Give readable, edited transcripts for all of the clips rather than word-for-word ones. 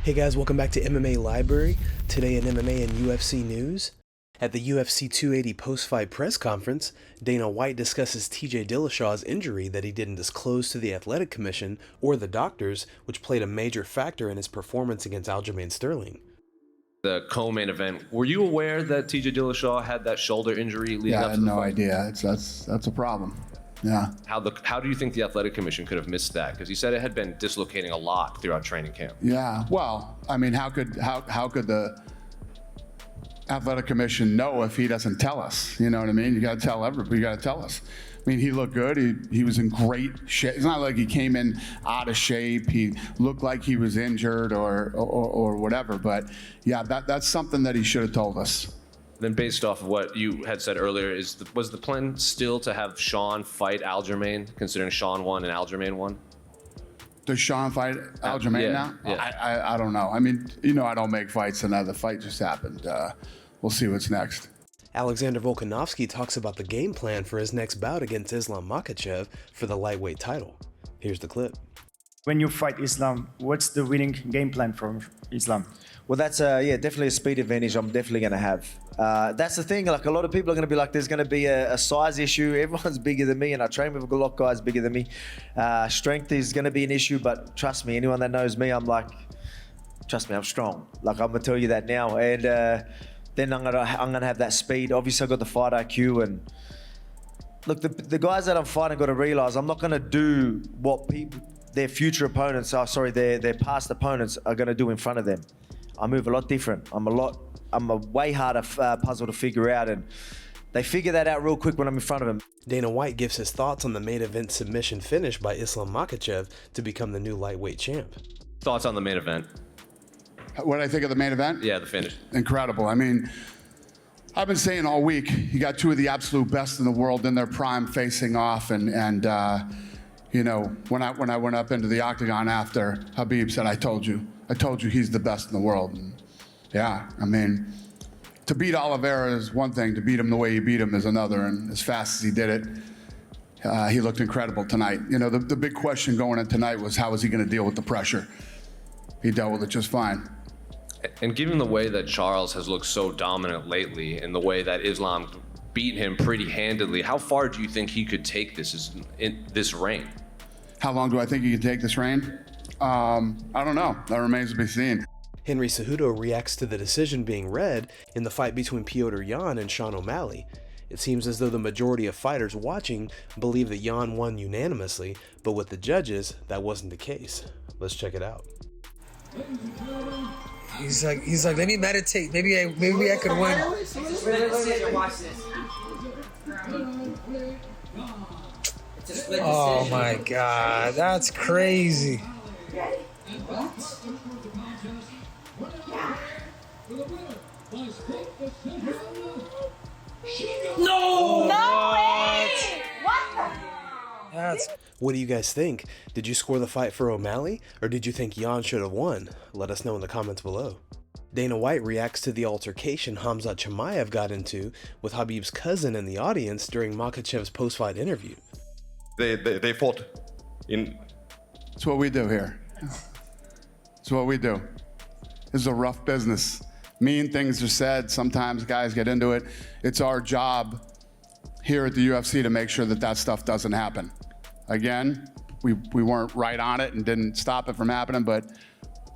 Hey guys, welcome back to MMA Library. Today in MMA and UFC news. At the UFC 280 post-fight press conference, Dana White discusses TJ Dillashaw's injury that he didn't disclose to the Athletic Commission or the doctors, which played a major factor in his performance against Aljamain Sterling. The co-main event, were you aware that TJ Dillashaw had that shoulder injury leading up to the fight? I had no idea. That's a problem. Yeah. How do you think the Athletic Commission could have missed that? Because he said it had been dislocating a lot throughout training camp. Yeah. Well, I mean, how could the Athletic Commission know if he doesn't tell us? You know what I mean? You got to tell everybody. You got to tell us. I mean, he looked good. He was in great shape. It's not like he came in out of shape. He looked like he was injured or whatever. But yeah, that's something that he should have told us. Then based off of what you had said earlier, was the plan still to have Sean fight Aljamain, considering Sean won and Aljamain won? Does Sean fight Aljamain now? Yeah. I don't know. I mean, I don't make fights, and the fight just happened. We'll see what's next. Alexander Volkanovski talks about the game plan for his next bout against Islam Makhachev for the lightweight title. Here's the clip. When you fight Islam, what's the winning game plan from Islam? Well, that's definitely a speed advantage I'm definitely going to have. That's the thing, like a lot of people are going to be like, there's going to be a size issue. Everyone's bigger than me and I train with a lot of guys bigger than me. Strength is going to be an issue, but trust me, anyone that knows me, I'm strong. Like, I'm going to tell you that now. And then I'm going to have that speed. Obviously, I've got the fight IQ. And look, the guys that I'm fighting got to realize I'm not going to do what their future opponents, their past opponents are going to do in front of them. I move a lot different. I'm a way harder puzzle to figure out, and they figure that out real quick when I'm in front of them. Dana White gives his thoughts on the main event submission finish by Islam Makhachev to become the new lightweight champ. Thoughts on the main event? What did I think of the main event? Yeah, the finish. Incredible. I mean, I've been saying all week, you got two of the absolute best in the world in their prime facing off, and when I went up into the octagon after, Khabib said, I told you he's the best in the world. And yeah, I mean, to beat Oliveira is one thing, to beat him the way he beat him is another, and as fast as he did it, he looked incredible tonight. The big question going in tonight was, how was he going to deal with the pressure? He dealt with it just fine. And given the way that Charles has looked so dominant lately and the way that Islam beat him pretty handedly, how far do you think he could take this reign? How long do I think he can take this reign? I don't know. That remains to be seen. Henry Cejudo reacts to the decision being read in the fight between Petr Yan and Sean O'Malley. It seems as though the majority of fighters watching believe that Yan won unanimously, but with the judges, that wasn't the case. Let's check it out. He's like, let me meditate. Maybe I could win. Watch this. Oh my God, that's crazy. No! No way! What the? What do you guys think? Did you score the fight for O'Malley, or did you think Yan should have won? Let us know in the comments below. Dana White reacts to the altercation Khamzat Chimaev got into with Khabib's cousin in the audience during Makhachev's post-fight interview. They fought in... It's what we do here. It's what we do. This is a rough business. Mean things are said. Sometimes guys get into it. It's our job here at the UFC to make sure that stuff doesn't happen. Again, we weren't right on it and didn't stop it from happening, but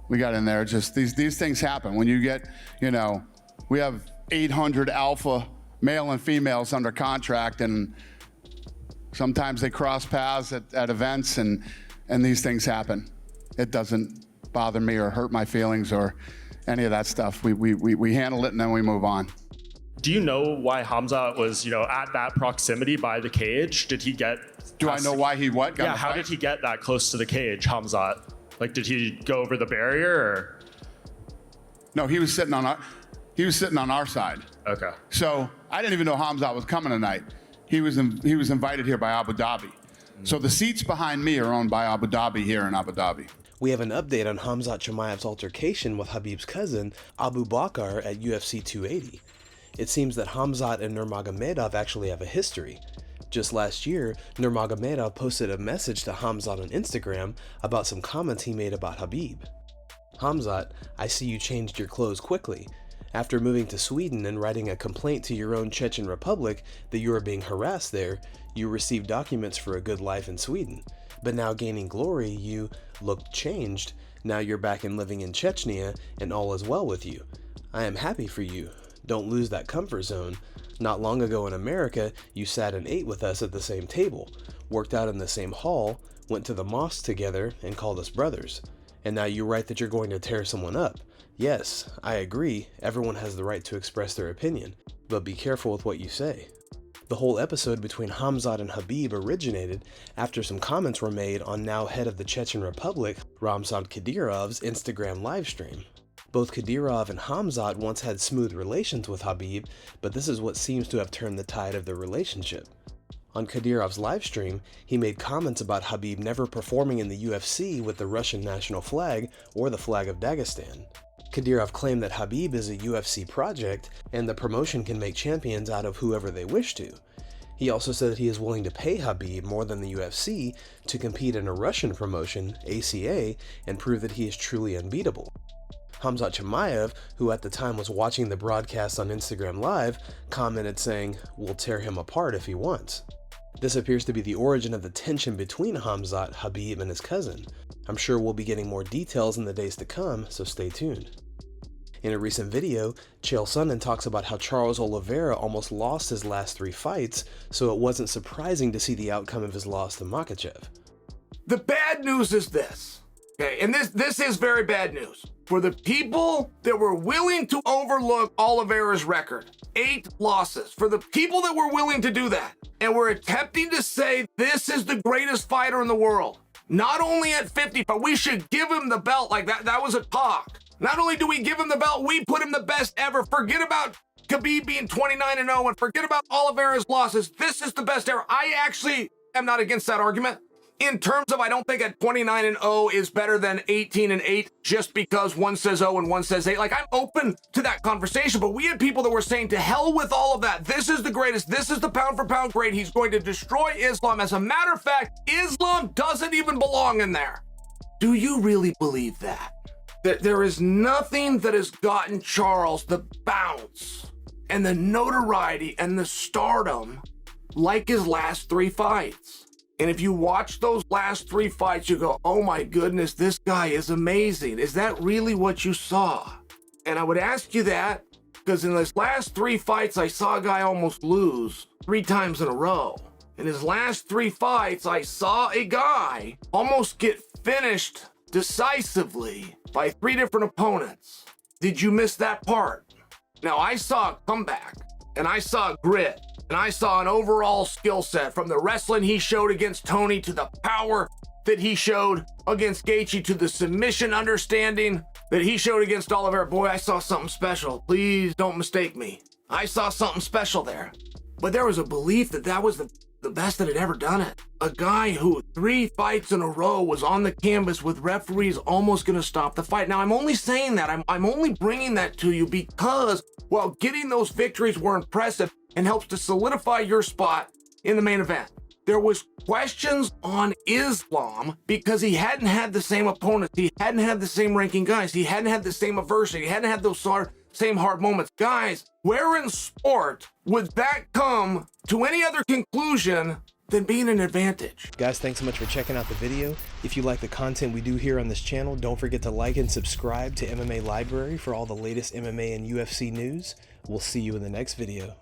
we got in there. Just these things happen. When you get, we have 800 alpha male and females under contract, and sometimes they cross paths at events, and these things happen. It doesn't bother me or hurt my feelings or any of that stuff. We handle it and then we move on. Do you know why Khamzat was, at that proximity by the cage? Did he get... Do I know why he what? Yeah, how did he get that close to the cage, Khamzat? Like, did he go over the barrier, or? No, he was sitting on our side. Okay. So I didn't even know Khamzat was coming tonight. He was invited here by Abu Dhabi. So the seats behind me are owned by Abu Dhabi here in Abu Dhabi. We have an update on Khamzat Chimaev's altercation with Khabib's cousin, Abu Bakr, at UFC 280. It seems that Khamzat and Nurmagomedov actually have a history. Just last year, Nurmagomedov posted a message to Khamzat on Instagram about some comments he made about Khabib. Khamzat, I see you changed your clothes quickly. After moving to Sweden and writing a complaint to your own Chechen Republic that you are being harassed there, you received documents for a good life in Sweden. But now gaining glory, you looked changed. Now you're back and living in Chechnya and all is well with you. I am happy for you. Don't lose that comfort zone. Not long ago in America, you sat and ate with us at the same table, worked out in the same hall, went to the mosque together, and called us brothers. And now you write that you're going to tear someone up. Yes, I agree, everyone has the right to express their opinion, but be careful with what you say. The whole episode between Khamzat and Khabib originated after some comments were made on now head of the Chechen Republic, Ramzan Kadyrov's Instagram livestream. Both Kadyrov and Khamzat once had smooth relations with Khabib, but this is what seems to have turned the tide of their relationship. On Kadyrov's livestream, he made comments about Khabib never performing in the UFC with the Russian national flag or the flag of Dagestan. Kadyrov claimed that Khabib is a UFC project and the promotion can make champions out of whoever they wish to. He also said that he is willing to pay Khabib more than the UFC to compete in a Russian promotion, ACA, and prove that he is truly unbeatable. Khamzat Chimaev, who at the time was watching the broadcast on Instagram Live, commented saying, "We'll tear him apart if he wants." This appears to be the origin of the tension between Khamzat, Khabib, and his cousin. I'm sure we'll be getting more details in the days to come, so stay tuned. In a recent video, Chael Sonnen talks about how Charles Oliveira almost lost his last 3 fights, so it wasn't surprising to see the outcome of his loss to Makhachev. The bad news is this, okay, and this is very bad news. For the people that were willing to overlook Oliveira's record, 8 losses, for the people that were willing to do that, and were attempting to say this is the greatest fighter in the world, not only at 50, but we should give him the belt, like that was a talk. Not only do we give him the belt, we put him the best ever. Forget about Khabib being 29-0 and forget about Oliveira's losses. This is the best ever. I actually am not against that argument. In terms of, I don't think at 29-0 is better than 18-8 just because one says 0 and one says 8. Like, I'm open to that conversation, but we had people that were saying to hell with all of that. This is the greatest. This is the pound for pound great. He's going to destroy Islam. As a matter of fact, Islam doesn't even belong in there. Do you really believe that? That there is nothing that has gotten Charles the bounce and the notoriety and the stardom like his last 3 fights. And if you watch those last 3 fights, you go, oh my goodness, this guy is amazing. Is that really what you saw? And I would ask you that because in his last 3 fights, I saw a guy almost lose 3 times in a row. In his last 3 fights, I saw a guy almost get finished decisively by 3 different opponents. Did you miss that part? Now, I saw a comeback, and I saw grit, and I saw an overall skill set from the wrestling he showed against Tony to the power that he showed against Gaethje to the submission understanding that he showed against Oliveira. Boy, I saw something special. Please don't mistake me. I saw something special there. But there was a belief that that was the best that had ever done it. A guy who 3 fights in a row was on the canvas with referees almost going to stop the fight. Now, I'm only saying that. I'm only bringing that to you because, while getting those victories were impressive and helps to solidify your spot in the main event, there was questions on Islam because he hadn't had the same opponents. He hadn't had the same ranking guys. He hadn't had the same adversity. He hadn't had those same hard moments. Guys, where in sport would that come to any other conclusion than being an advantage? Guys, thanks so much for checking out the video. If you like the content we do here on this channel, don't forget to like and subscribe to MMA Library for all the latest MMA and UFC news. We'll see you in the next video.